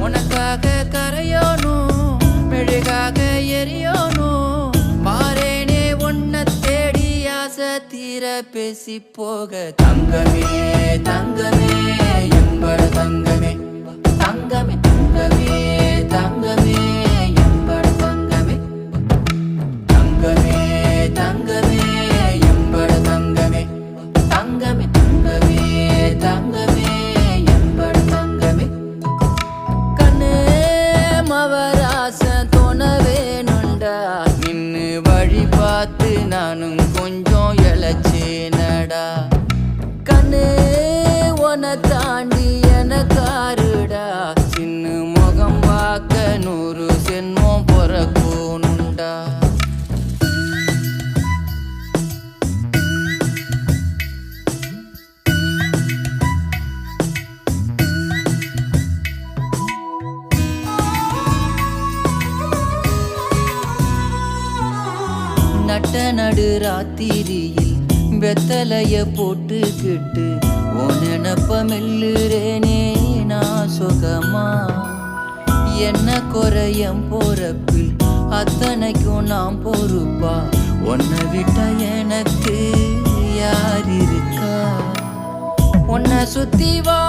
உனக்காக கரையோனும் மெழுகாக எரியோனும் மாறேனே உன்னை தேடி ஆசை தீர பேசி போக தங்கமே தங்கமே எம்பட தங்கமே தங்கமே தங்கமே தங்கமே எம்பட தங்கமே தங்கமே தங்கமே எம்பட தங்கமே தங்கமே தங்கமே தங்கமே எம்பட தங்கமே கண்ணே மவராசன் தோணவேனுண்டா நின்னு வழி பார்த்து நானும் கொஞ்சம் இழைச்சேனடா கண்ணே உன தாண்டி எனக்காருடா சின்ன முகம் பார்க்க 100 சென்மம் பொறக்கோனுண்டா நட்ட நடு ராத்திரியில் வெத்தலைய போட்டுக்கிட்டு உன் நினப்ப மெல்லுறேனே நான் சுகமா என்ன குறையம் போறப்பில் அத்தனைக்கும் நான் பொறுப்பா உன்னை விட்டா எனக்கு யார் இருக்கா உன்னை சுத்தி வா